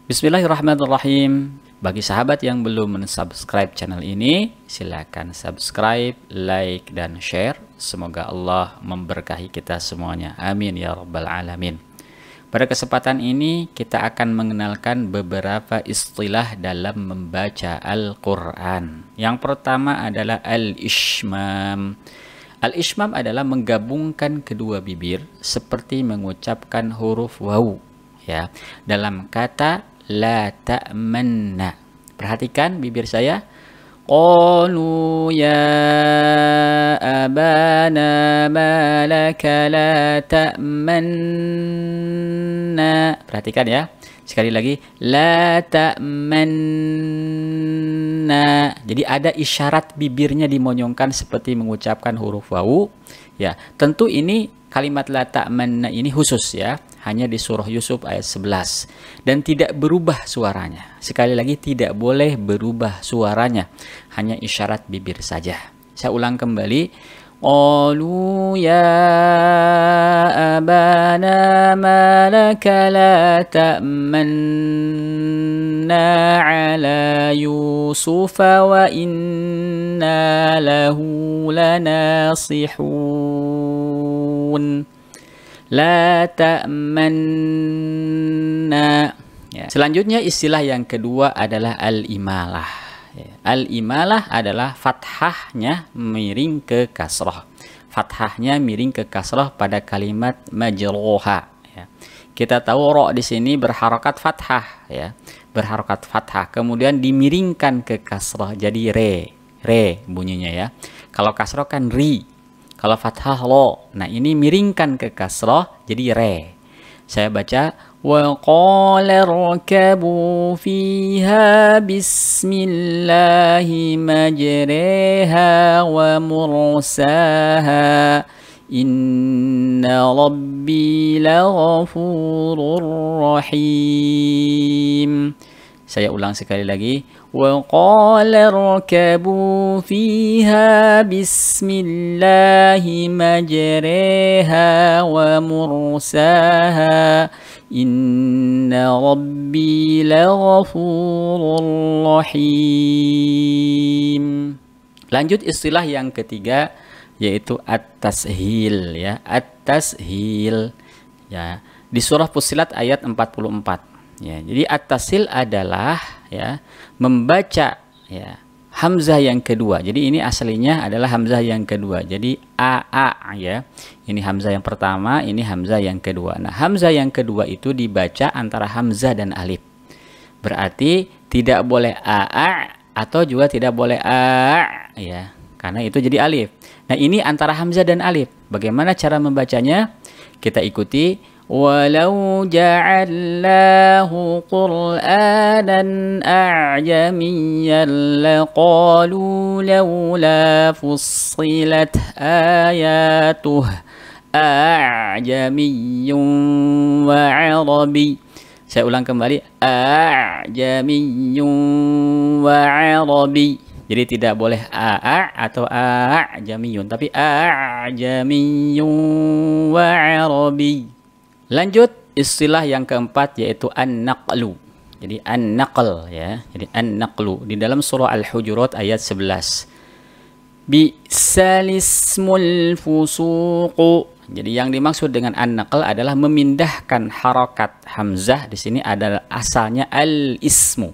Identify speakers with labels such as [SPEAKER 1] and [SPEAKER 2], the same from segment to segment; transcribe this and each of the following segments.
[SPEAKER 1] Bismillahirrahmanirrahim. Bagi sahabat yang belum mensubscribe channel ini, silakan subscribe, like, dan share. Semoga Allah memberkahi kita semuanya. Amin ya rabbal alamin. Pada kesempatan ini kita akan mengenalkan beberapa istilah dalam membaca Al-Quran. Yang pertama adalah al-ishmam. Al-ishmam adalah menggabungkan kedua bibir seperti mengucapkan huruf waw, ya, dalam kata la ta'manna. Perhatikan bibir saya. Qalu ya abana ma laka la ta'manna. Perhatikan ya. Sekali lagi, la ta'manna. Jadi ada isyarat bibirnya dimonyongkan seperti mengucapkan huruf wawu. Ya, tentu ini kalimat la ta'manna ini khusus ya. Hanya di surah Yusuf ayat 11 dan tidak berubah suaranya. Sekali lagi, tidak boleh berubah suaranya, hanya isyarat bibir saja. Saya ulang kembali. Qalu ya abana ma laka la ta'manna ala Yusuf wa inna lahu lanasihun. La ta'manna. Ya. Selanjutnya istilah yang kedua adalah al-imalah. Ya. Al-imalah adalah fathahnya miring ke kasrah. Fathahnya miring ke kasrah pada kalimat majruha. Ya. Kita tahu ro di sini berharokat fathah, ya, berharokat fathah. Kemudian dimiringkan ke kasrah jadi re bunyinya ya. Kalau kasrah kan ri. Kalau fathah lo, nah ini miringkan ke kasrah jadi re. Saya baca wa qala rakabu fiha bismillahi majriha wa mursaha inna rabbi laghafurur rahim. Saya ulang sekali lagi. Wa qala rakabu fiha bismillahi majriha wa mursaha inna rabbi laghafurur rahim. Lanjut istilah yang ketiga yaitu at-tashil ya, at-tashil ya. Di surah Fussilat ayat 44. Ya, jadi at-tashil adalah ya membaca ya hamzah yang kedua. Jadi ini aslinya adalah hamzah yang kedua. Jadi a ya. Ini hamzah yang pertama, ini hamzah yang kedua. Nah, hamzah yang kedua itu dibaca antara hamzah dan alif. Berarti tidak boleh a atau juga tidak boleh a ya. Karena itu jadi alif. Nah, ini antara hamzah dan alif. Bagaimana cara membacanya? Kita ikuti. Walau ja'alnahu Qur'anan a'jamiyyan laqalu laula fussilat ayatuh a'jamiyyun wa 'arabi. Saya ulang kembali, a'jamiyyun wa 'arabi. Jadi tidak boleh a atau a'jamiyyun, tapi a'jamiyyun wa 'arabi. Lanjut istilah yang keempat yaitu an-naqlu. Jadi an-naql ya. Jadi an-naqlu di dalam surah Al-Hujurat ayat 11. Bi'salismul fusuqu. Jadi yang dimaksud dengan an-naql adalah memindahkan harokat hamzah. Di sini adalah asalnya al-ismu.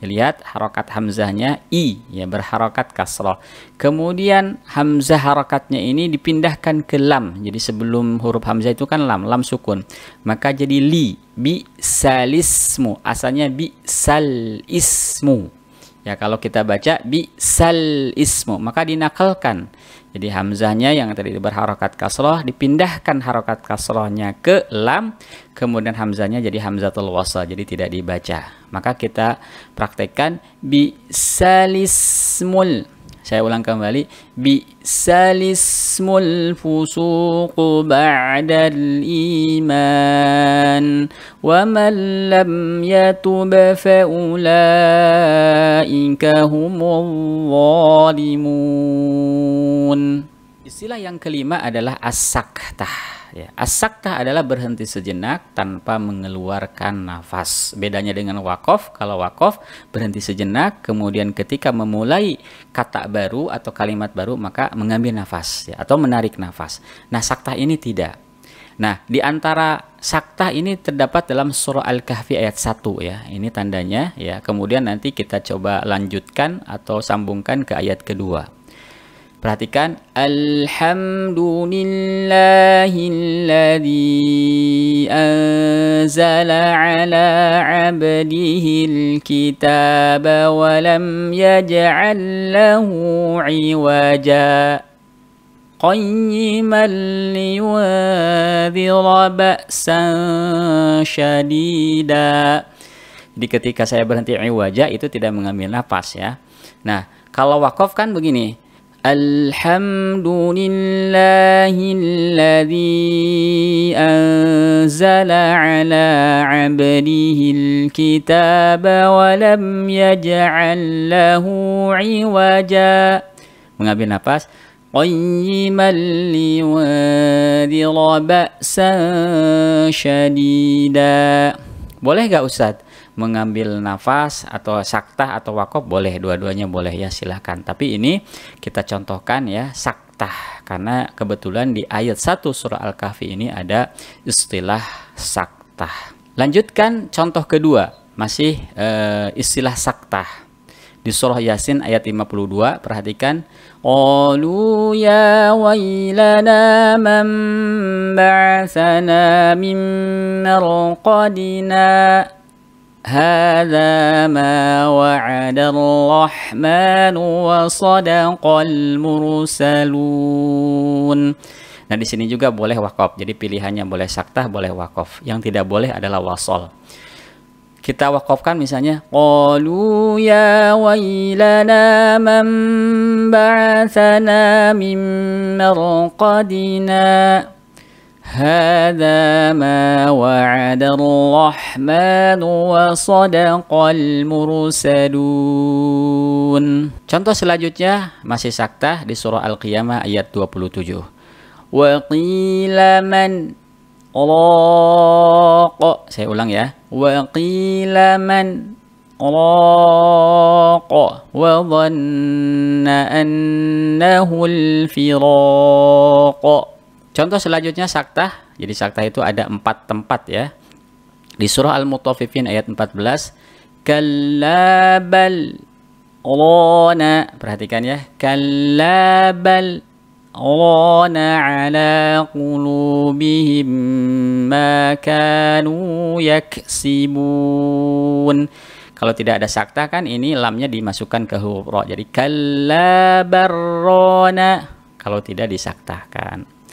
[SPEAKER 1] Lihat harokat hamzahnya i ya, berharokat kasrah. Kemudian hamzah harokatnya ini dipindahkan ke lam. Jadi sebelum huruf hamzah itu kan lam sukun. Maka jadi li, bi salismu. Asalnya bi sal ismu. Ya, kalau kita baca bi sal ismu, maka dinakalkan. Jadi hamzahnya yang tadi berharokat kasrah dipindahkan harokat kasrahnya ke lam, kemudian hamzahnya jadi hamzatul wasl, jadi tidak dibaca. Maka kita praktekkan bi salismul. Saya ulang kembali, bi salismul fusuqu ba'dal iman wa man lam yatub fa ulaika humul zalimun. Istilah yang kelima adalah as-saktah ya. As-saktah adalah berhenti sejenak tanpa mengeluarkan nafas. Bedanya dengan waqaf, kalau waqaf berhenti sejenak, kemudian ketika memulai kata baru atau kalimat baru maka mengambil nafas ya, atau menarik nafas. Nah, saktah ini tidak. Nah, di antara saktah ini terdapat dalam surah Al-Kahfi ayat 1 ya. Ini tandanya ya. Kemudian nanti kita coba lanjutkan atau sambungkan ke ayat kedua. Perhatikan, alhamdulillahilladzi anzala ala 'abdihil kitaba wa lam yaj'al lahu 'iwaja qayyiman liyunzira ba'san syadida. Jadi ketika saya berhenti iwaja itu tidak mengambil nafas ya. Nah, kalau waqaf kan begini. Alhamdulillahilladzi anzala ala 'abdihil kitaba wa lam yaj'al lahu 'iwaja. Mengambil nafas. Qayyiman liyunzira ba'san syadida. Boleh gak Ustadz? Mengambil nafas atau saktah atau waqaf boleh, dua-duanya boleh ya, silahkan. Tapi ini kita contohkan ya saktah karena kebetulan di ayat 1 surah Al-Kahfi ini ada istilah saktah. Lanjutkan contoh kedua, masih istilah saktah. Di surah Yasin ayat 52, perhatikan. Qalu ya wailana man ba'athana min marqadina. Hadza ma wa'ada ar-rahmanu wa sadaqal mursalun. Nah, di sini juga boleh waqaf. Jadi pilihannya boleh saktah, boleh waqaf. Yang tidak boleh adalah wasol. Kita waqafkan misalnya qalu ya wailana man ba'athana min marqadina. Hadza ma wa'ada ar-rahmanu wa sadaqal mursalun. Contoh selanjutnya masih saktah di surah Al-Qiyamah ayat 27. Wa qila man raqa. Saya ulang ya. Wa qila man raqa wa dhanna annahu al-firaq. Contoh selanjutnya saktah. Jadi saktah itu ada 4 tempat ya. Di surah Al-Mutaffifin ayat 14. Kallabal rana. Perhatikan ya. Kallabal rana ala qulubihim ma kanu yaksibun. Kalau tidak ada saktah kan ini lamnya dimasukkan ke huruf ra. Jadi kallabarrona kalau tidak disaktahkan.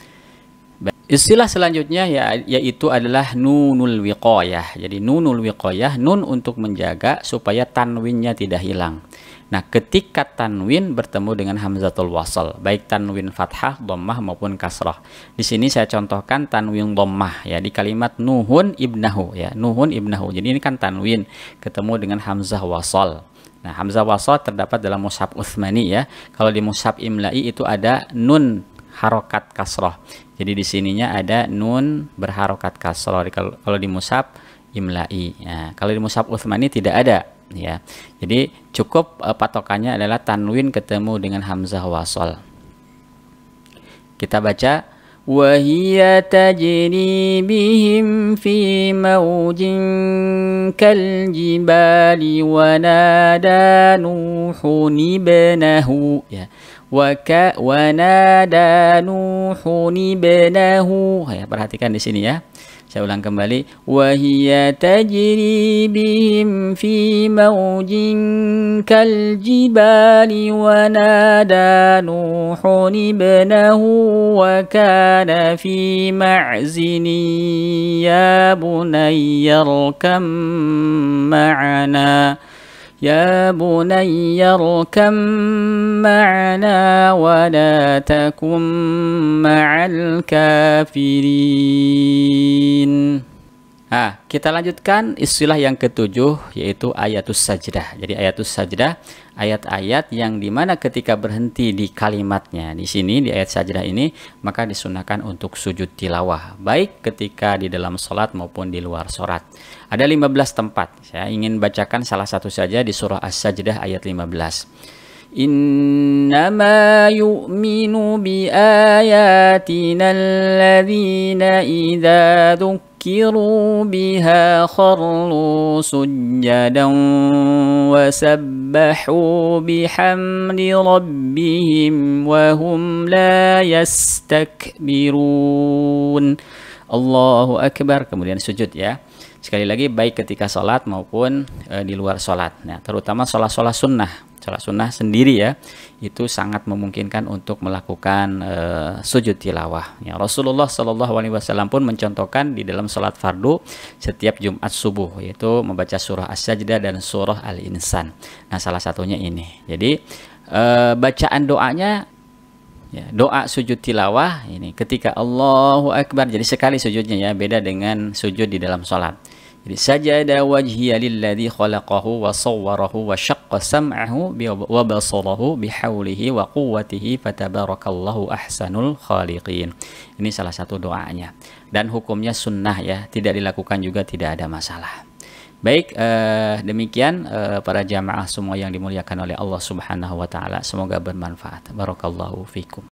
[SPEAKER 1] Istilah selanjutnya yaitu adalah nunul wiqayah. Jadi nunul wiqayah, nun untuk menjaga supaya tanwinnya tidak hilang. Nah, ketika tanwin bertemu dengan hamzatul wasl, baik tanwin fathah, dhammah maupun kasrah. Di sini saya contohkan tanwin dhammah ya di kalimat nuhun ibnahu ya, nuhun ibnahu. Jadi ini kan tanwin ketemu dengan hamzah wasl. Nah, hamzah wasl terdapat dalam mushaf Utsmani ya. Kalau di mushaf Imla'i itu ada nun harokat kasroh. Jadi di sininya ada nun berharokat kasroh. Kalau di mushaf Imla'i. Nah, kalau di mushaf Utsmani tidak ada ya. Jadi cukup patokannya adalah tanwin ketemu dengan hamzah wasl. Kita baca wa hiya tajri bihim fi mawjin kal jibali wa nada nuhun ibnahu ya. Wa nada nuhun ibnahu ya, perhatikan di sini ya. Saya ulang kembali. Wa hiya tajri bihim fi mawjin kal jibali wa nada nuhun ibnahu wa kana fi ma'zini ya bunayya irkam ma'ana. Ya bunayya irkam ma'ana wa la takum ma'al kafirin. Nah, kita lanjutkan istilah yang ketujuh yaitu ayatus sajdah. Jadi ayatus sajdah ayat-ayat yang dimana ketika berhenti di kalimatnya di sini di ayat sajdah ini maka disunahkan untuk sujud tilawah baik ketika di dalam sholat maupun di luar sholat. Ada 15 tempat. Saya ingin bacakan salah satu saja di surah As-Sajdah ayat 15. Innama yu'minu bi ayatina alladhina idza ذكروا بها خروا سجدا وسبحوا بحمد ربهم وهم لا يستكبرون. Allahu Akbar, kemudian sujud ya. Sekali lagi baik ketika sholat maupun di luar sholat. Nah, terutama sholat-sholat sunnah. Sholat sunnah sendiri ya, itu sangat memungkinkan untuk melakukan sujud tilawah. Ya, Rasulullah SAW pun mencontohkan di dalam sholat fardu setiap Jumat subuh, yaitu membaca surah As-Sajdah dan surah Al-Insan. Nah, salah satunya ini. Jadi bacaan doanya, ya, doa sujud tilawah ini ketika Allahu Akbar. Jadi sekali sujudnya ya, beda dengan sujud di dalam sholat. Jadi sajada wajhiya lilladzi khalaqahu wa sawwarahu wa syaqqa sam'ahu wa basarahu bihaulihi wa quwwatihi fatabarakallahu ahsanul khaliqin. Ini salah satu doanya dan hukumnya sunnah ya, tidak dilakukan juga tidak ada masalah. Baik, demikian para jamaah semua yang dimuliakan oleh Allah Subhanahu wa taala, semoga bermanfaat. Barakallahu fikum.